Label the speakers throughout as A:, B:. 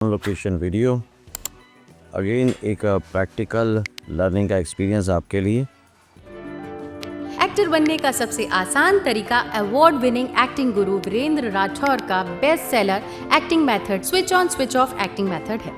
A: Location video again एक practical learning का experience आपके लिए।
B: एक्टर बनने का सबसे आसान तरीका अवार्ड विनिंग एक्टिंग गुरु वीरेंद्र राठौर का best seller acting method switch on switch off acting method है।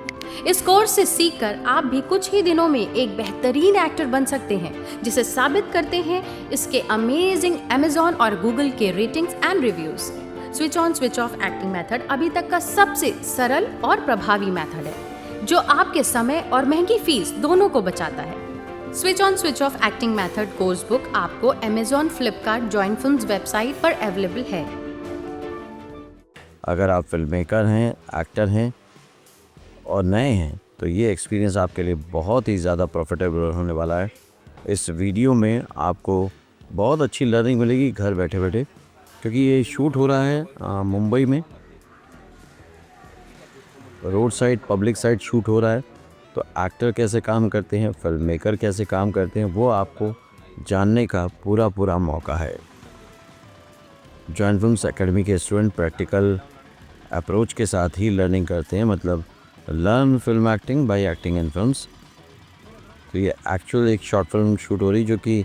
B: इस कोर्स से सीखकर आप भी कुछ ही दिनों में एक बेहतरीन एक्टर बन सकते हैं, जिसे साबित करते हैं इसके अमेजिंग अमेजॉन और गूगल के ratings and reviews. Switch on switch off acting method अभी तक का सबसे सरल और प्रभावी मेथड है, जो आपके समय और महंगी फीस दोनों को बचाता है। Switch on switch off acting method course book आपको Amazon, Flipkart, join films website पर अवेलेबल है।
A: अगर आप फिल्म मेकर हैं, एक्टर हैं और नए हैं तो ये एक्सपीरियंस आपके लिए बहुत ही ज़्यादा प्रॉफिटेबल होने वाला है। इस वीडियो में आपको बहुत अच्छी लर्निंग मिलेगी घर बैठे बैठे, क्योंकि ये शूट हो रहा है मुंबई में। Road side, public side shoot हो रहा है। तो एक्टर कैसे काम करते हैं, फिल्म मेकर कैसे काम करते हैं, वो आपको जानने का पूरा मौका है। जॉइन फिल्म्स एकेडमी के स्टूडेंट प्रैक्टिकल अप्रोच के साथ ही लर्निंग करते हैं, मतलब learn film acting by acting in films. तो ये एक्चुअल एक शॉर्ट फिल्म शूट हो रही, जो कि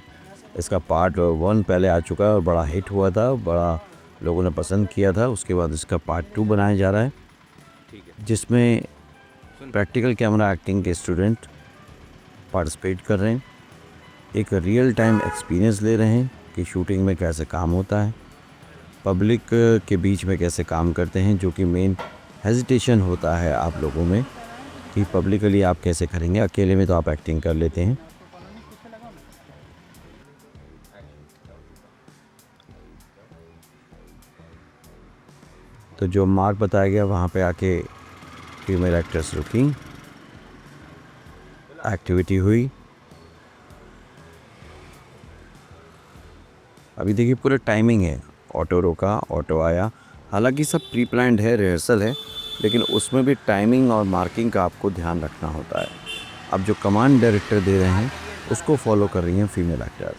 A: इसका पार्ट 1 पहले आ चुका है और बड़ा हिट हुआ था, बड़ा लोगों ने पसंद किया था। उसके बाद इसका पार्ट 2 बनाया जा रहा है, जिसमें प्रैक्टिकल कैमरा एक्टिंग के स्टूडेंट पार्टिसिपेट कर रहे हैं, एक रियल टाइम एक्सपीरियंस ले रहे हैं कि शूटिंग में कैसे काम होता है, पब्लिक के बीच में कैसे काम करते हैं, जो कि मेन हेजिटेशन होता है आप लोगों में कि पब्लिकली आप कैसे करेंगे। अकेले में तो आप एक्टिंग कर लेते हैं। तो जो मार्क बताया गया वहाँ पे आके फीमेल एक्टर्स रुकी, एक्टिविटी हुई। अभी देखिए पूरा टाइमिंग है, ऑटो रोका, ऑटो आया। हालांकि सब प्री प्लान्ड है, रिहर्सल है, लेकिन उसमें भी टाइमिंग और मार्किंग का आपको ध्यान रखना होता है। अब जो कमांड डायरेक्टर दे रहे हैं उसको फॉलो कर रही हैं फीमेल एक्टर।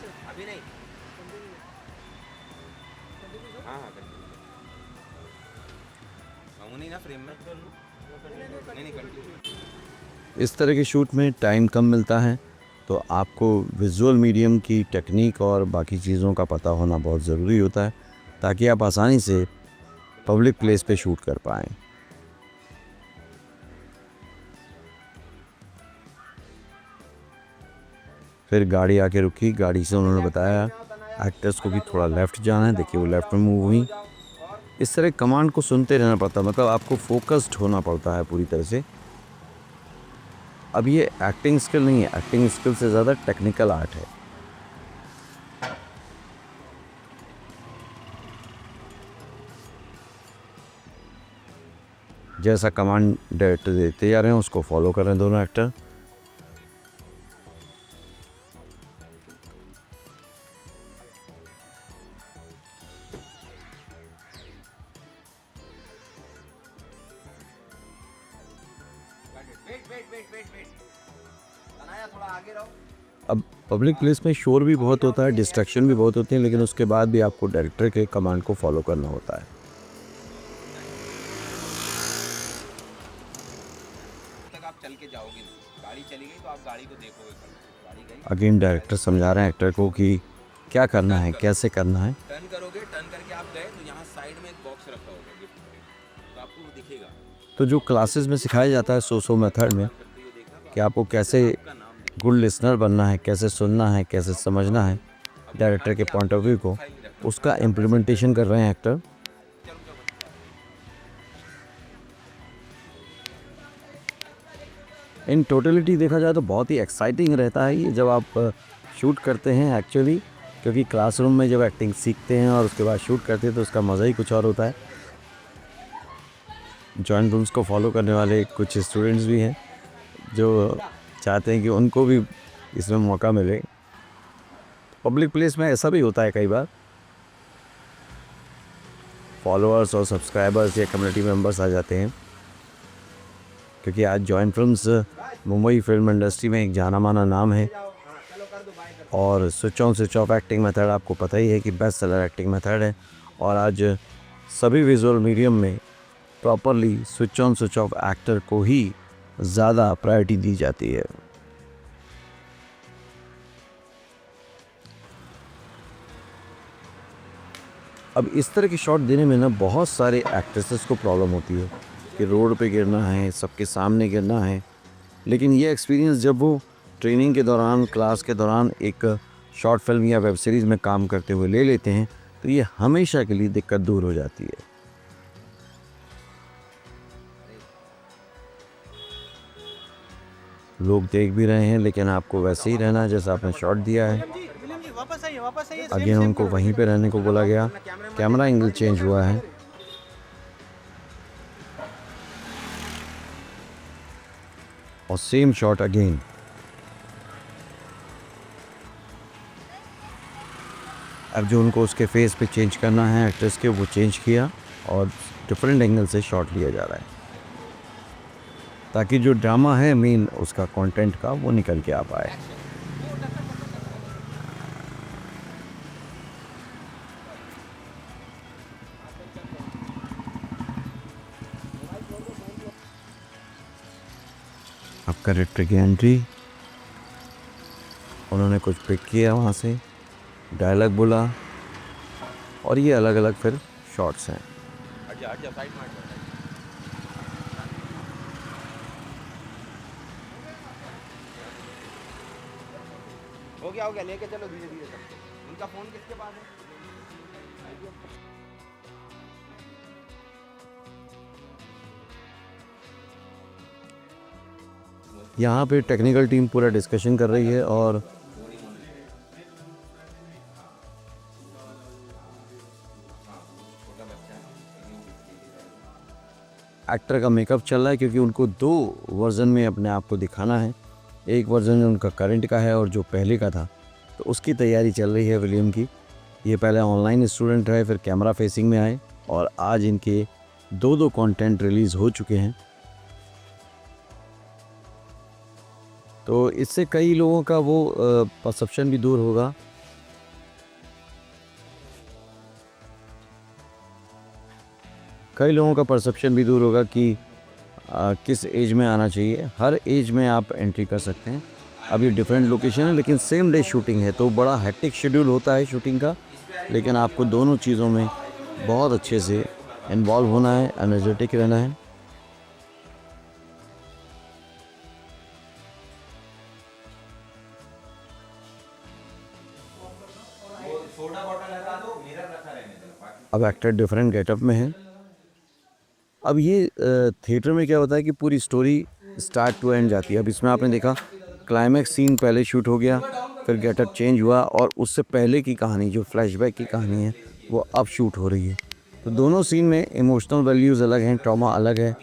A: इस तरह के शूट में टाइम कम मिलता है, तो आपको विजुअल मीडियम की टेक्निक और बाकी चीज़ों का पता होना बहुत ज़रूरी होता है, ताकि आप आसानी से पब्लिक प्लेस पे शूट कर पाएँ। फिर गाड़ी आके रुकी, गाड़ी से उन्होंने बताया एक्टर्स को कि थोड़ा लेफ़्ट जाना है। देखिए वो लेफ़्ट में मूव हुई। इस तरह कमांड को सुनते रहना पड़ता है, मतलब आपको फोकस्ड होना पड़ता है पूरी तरह से। अब ये एक्टिंग स्किल नहीं है, एक्टिंग स्किल से ज़्यादा टेक्निकल आर्ट है। जैसा कमांड डायरेक्टर देते जा रहे हैं उसको फॉलो कर रहे हैं दोनों एक्टर। अब पब्लिक प्लेस में शोर भी बहुत होता है, डिस्ट्रैक्शन भी बहुत होते हैं, लेकिन उसके बाद भी आपको डायरेक्टर के कमांड को फॉलो करना होता है।
C: आप चल के जाओगे, गाड़ी चली गई तो आप गाड़ी को देखोगे, गाड़ी गई।
A: अगेन डायरेक्टर समझा रहे हैं एक्टर को कि क्या करना है, कैसे करना है।
C: टर्न करोगे, टर्न करके आप गए तो यहाँ साइड में एक बॉक्स रखा होगा गिफ्ट तो आपको वो दिखेगा।
A: तो जो क्लासेस में सिखाया जाता है सो मेथड में, कि आपको कैसे गुड लिसनर बनना है, कैसे सुनना है, कैसे समझना है डायरेक्टर के पॉइंट ऑफ व्यू को, उसका इम्प्लीमेंटेशन कर रहे हैं एक्टर। इन टोटलिटी देखा जाए तो बहुत ही एक्साइटिंग रहता है ये जब आप शूट करते हैं एक्चुअली, क्योंकि क्लासरूम में जब एक्टिंग सीखते हैं और उसके बाद शूट करते हैं तो उसका मज़ा ही कुछ और होता है। जॉइन फिल्म्स को फॉलो करने वाले कुछ स्टूडेंट्स भी हैं जो चाहते हैं कि उनको भी इसमें मौका मिले। पब्लिक प्लेस में ऐसा भी होता है कई बार, फॉलोअर्स और सब्सक्राइबर्स या कम्युनिटी मेंबर्स आ जाते हैं, क्योंकि आज join films Mumbai film industry में एक जाना माना नाम है। और switch on switch off acting method आपको पता ही है कि बेस्ट सेलर एक्टिंग मेथड है, और आज सभी विजुअल मीडियम में properly switch on switch of actor को ही ज़्यादा प्रायोरिटी दी जाती है। अब इस तरह की शॉट देने में ना बहुत सारे एक्ट्रेसेस को प्रॉब्लम होती है कि रोड पे गिरना है, सबके सामने गिरना है। लेकिन ये एक्सपीरियंस जब वो ट्रेनिंग के दौरान, क्लास के दौरान एक शॉर्ट फिल्म या वेब सीरीज़ में काम करते हुए ले लेते हैं तो ये हमेशा के लिए दिक्कत दूर हो जाती है। लोग देख भी रहे हैं लेकिन आपको वैसे ही रहना है जैसा आपने शॉट दिया है। अगेन उनको वहीं पे रहने को बोला गया। कैमरा एंगल चेंज हुआ है। और सेम शॉट अगेन। अब जो उनको उसके फेस पे चेंज करना है एक्ट्रेस के, वो चेंज किया और डिफरेंट एंगल से शॉट लिया जा रहा है ताकि जो ड्रामा है मेन उसका कंटेंट का वो निकल के आ पाए। अब कैरेक्टर की एंट्री, उन्होंने कुछ पिक किया वहाँ से, डायलॉग बोला और ये अलग अलग फिर शॉट्स हैं।
C: हो गया लेके चलो धीरे धीरे सबको। उनका फोन किसके पास है?
A: यहाँ पे टेक्निकल टीम पूरा डिस्कशन कर रही है और एक्टर का मेकअप चल रहा है क्योंकि उनको 2 वर्जन में अपने आप को दिखाना है। एक वर्जन उनका करंट का है और जो पहले का था, तो उसकी तैयारी चल रही है विलियम की। ये पहले ऑनलाइन स्टूडेंट रहे, फिर कैमरा फेसिंग में आए और आज इनके 2 कंटेंट रिलीज़ हो चुके हैं। तो इससे कई लोगों का वो परसेप्शन भी दूर होगा। कई लोगों का परसेप्शन भी दूर होगा कि किस एज में आना चाहिए। हर एज में आप एंट्री कर सकते हैं। अब ये डिफरेंट लोकेशन है लेकिन सेम डे शूटिंग है तो बड़ा हेक्टिक शेड्यूल होता है शूटिंग का, लेकिन आपको दोनों चीज़ों में बहुत अच्छे से इन्वॉल्व होना है, एनर्जेटिक रहना है। अब एक्टर डिफरेंट गेटअप में है। अब ये थिएटर में क्या होता है कि पूरी स्टोरी स्टार्ट टू एंड जाती है। अब इसमें आपने देखा क्लाइमैक्स सीन पहले शूट हो गया, फिर गेटअप चेंज हुआ और उससे पहले की कहानी जो फ्लैशबैक की कहानी है वो अब शूट हो रही है। तो दोनों सीन में इमोशनल वैल्यूज़ अलग हैं, ट्रॉमा अलग है,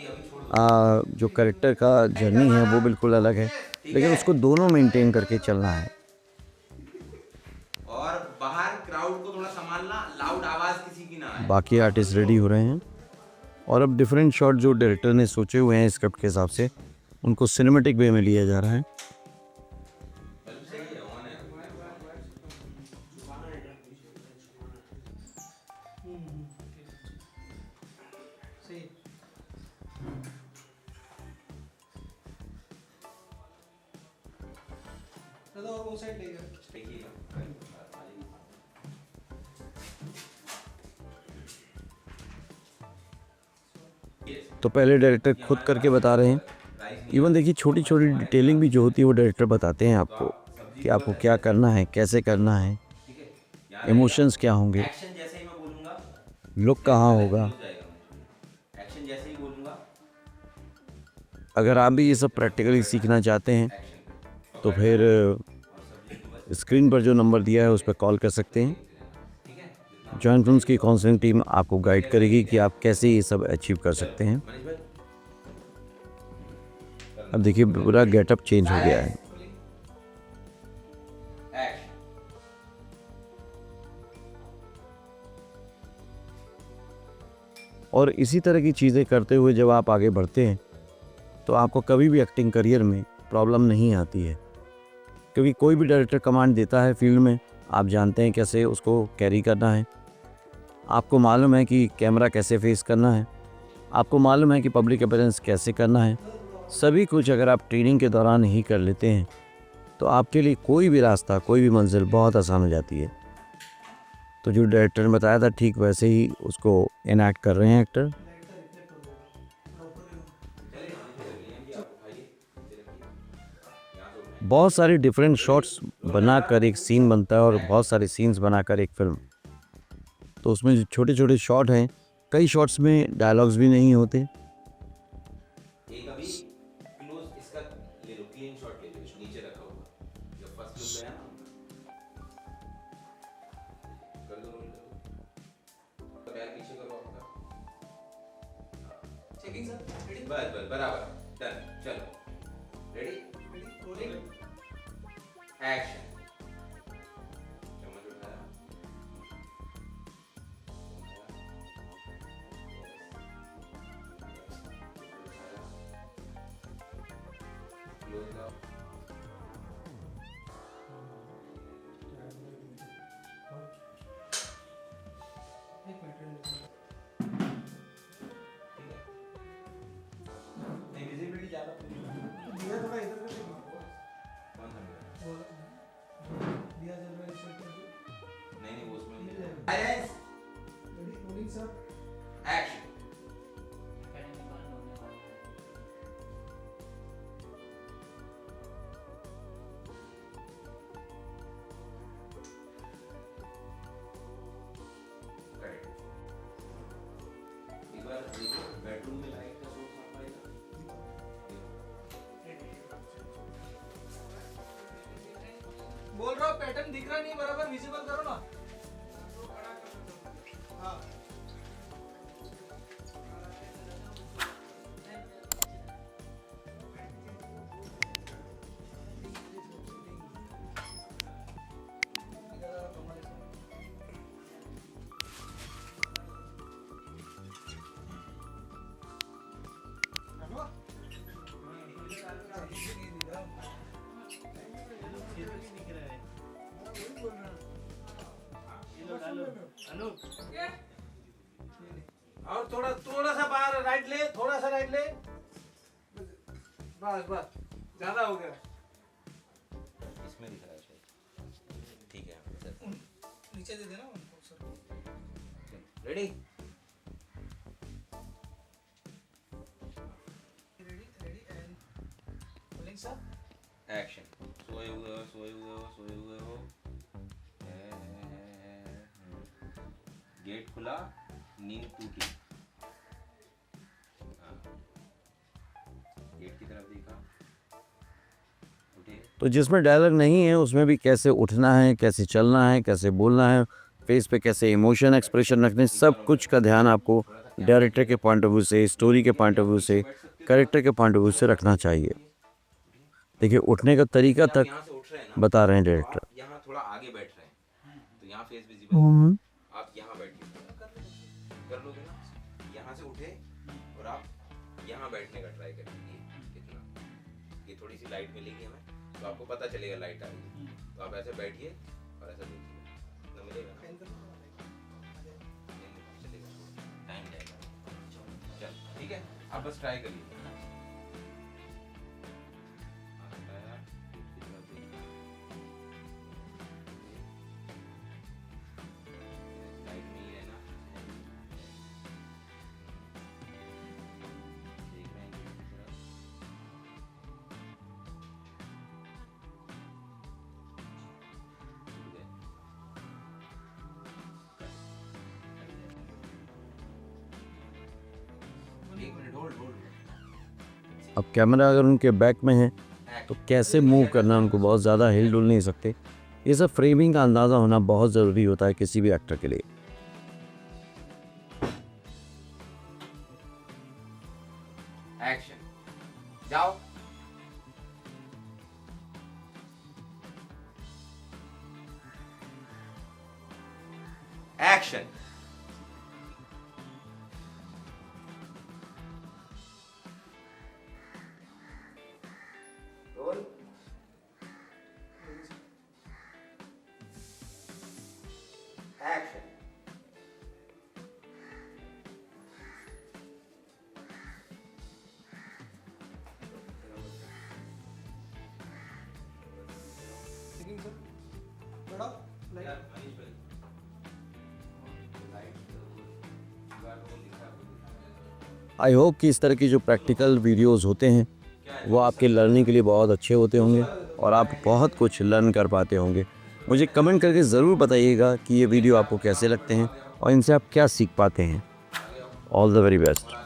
A: जो कैरेक्टर का जर्नी है वो बिल्कुल अलग है, लेकिन उसको दोनों मेंटेन करके चलना है।
C: और बाहर क्राउड को थोड़ा संभालना, लाउड आवाज किसी की ना आए।
A: बाकी आर्टिस्ट रेडी हो रहे हैं और अब डिफरेंट शॉट जो डायरेक्टर ने सोचे हुए हैं स्क्रिप्ट के हिसाब से उनको सिनेमैटिक वे में लिया जा रहा है। तो पहले डायरेक्टर खुद करके बता रहे हैं। इवन देखिए छोटी छोटी डिटेलिंग भी जो होती है वो डायरेक्टर बताते हैं आपको कि आपको क्या करना है, कैसे करना है, इमोशंस क्या होंगे,
C: एक्शन जैसे ही मैं बोलूंगा,
A: लुक कहाँ होगा।
C: एक्शन जैसे ही बोलूंगा,
A: अगर आप भी ये सब प्रैक्टिकली सीखना चाहते हैं तो फिर स्क्रीन पर जो नंबर दिया है उस पर कॉल कर सकते हैं। जॉइंट फिल्म्स की काउंसलिंग टीम आपको गाइड करेगी कि आप कैसे ये सब अचीव कर सकते हैं। अब देखिए पूरा गेटअप चेंज हो गया है। और इसी तरह की चीज़ें करते हुए जब आप आगे बढ़ते हैं तो आपको कभी भी एक्टिंग करियर में प्रॉब्लम नहीं आती है, क्योंकि कोई भी डायरेक्टर कमांड देता है फील्ड में, आप जानते हैं कैसे उसको कैरी करना है, आपको मालूम है कि कैमरा कैसे फेस करना है, आपको मालूम है कि पब्लिक अपीयरेंस कैसे करना है, सभी कुछ अगर आप ट्रेनिंग के दौरान ही कर लेते हैं तो आपके लिए कोई भी रास्ता, कोई भी मंजिल बहुत आसान हो जाती है। तो जो डायरेक्टर ने बताया था ठीक वैसे ही उसको इनैक्ट कर रहे हैं एक्टर। बहुत सारे डिफरेंट शॉट्स बनाकर एक सीन बनता है और बहुत सारे सीन्स बनाकर एक फिल्म। तो उसमें जो छोटे छोटे शॉट हैं, कई शॉट्स में डायलॉग्स भी नहीं होते।
C: एक अभी क्लोज इसका ले लो, क्लीन शॉट ले लो, नीचे रखा होगा जब फर्स्ट लुक गया ना, कर दो रोल करो, पैर पीछे करो आपका, चेकिंग सर, रेडी, बस बस बराबर, डन, चलो, रेडी, रोलिंग, एक्शन, चम्मच उठाया, क्लोज लाओ, नहीं विजिबिलिटी ज्यादा दिया थोड़ा इधर से कौन सा दिया जल रहा है नहीं वो उसमें silence, ready rolling sir, action, correct, एक बार देखो बेडरूम में लाइट का सोर्स आप आएगा,
D: बोल रहा हूँ पैटर्न दिख रहा नहीं, बराबर विजिबल करो ना। हाँ और थोड़ा थोड़ा सा बाहर राइट ले, थोड़ा सा राइट ले, बस बस ज्यादा हो गया,
C: इसमें दिख रहा है शायद, ठीक है,
D: नीचे दे देना उनको sir,
C: ready,
D: ready ready and rolling sir,
C: action, सोए हुए हो, सोए हुए हो, सोए हुए हो, गेट खुला, नींद टूटी, हाँ, गेट की तरफ देखा, उठे,
A: तो जिसमें डायलॉग नहीं है उसमें भी कैसे उठना है, कैसे चलना है, कैसे बोलना है, फेस पे कैसे इमोशन एक्सप्रेशन रखने, सब कुछ का ध्यान आपको डायरेक्टर के पॉइंट ऑफ व्यू से, स्टोरी के पॉइंट ऑफ व्यू से, कैरेक्टर के पॉइंट ऑफ व्यू से रखना चाहिए। देखिए उठने का तरीका
C: आप
A: तक
C: यहाँ से उठ रहे हैं ना,
A: बता रहे हैं
C: तो
A: डायरेक्टर।
C: आप यहाँ थोड़ा आगे बैठ रहे हैं, तो यहाँ फेस विजिबल, आप यहाँ बैठिए, कर लोगे ना, यहाँ से उठे और आप यहाँ बैठने का ट्राई करिए, कितना, ये थोड़ी सी लाइट मिलेगी हमें, तो आपको पता चलेगा लाइट आ रही है, तो आप ऐसे बैठिए और ऐसा देखिए, ना मिलेगा ना, नहीं चलेगा, टाइम जाएगा, चल ठीक है, आप बस ट्राई करिए, लाइट में ही रहना, देख रहे हैं कि तरफ, एक मिनट होल्ड होल्ड,
A: अब कैमरा अगर उनके बैक में है तो कैसे मूव करना, उनको बहुत ज़्यादा हिल डुल नहीं सकते। ये सब फ्रेमिंग का अंदाज़ा होना बहुत ज़रूरी होता है किसी भी एक्टर के लिए।
C: एक्शन, जाओ, action, role, action,
E: acting sir थोड़ा लाइक
A: आई होप कि इस तरह की जो प्रैक्टिकल वीडियोस होते हैं वो आपके लर्निंग के लिए बहुत अच्छे होते होंगे और आप बहुत कुछ लर्न कर पाते होंगे। मुझे कमेंट करके ज़रूर बताइएगा कि ये वीडियो आपको कैसे लगते हैं और इनसे आप क्या सीख पाते हैं। All the very best.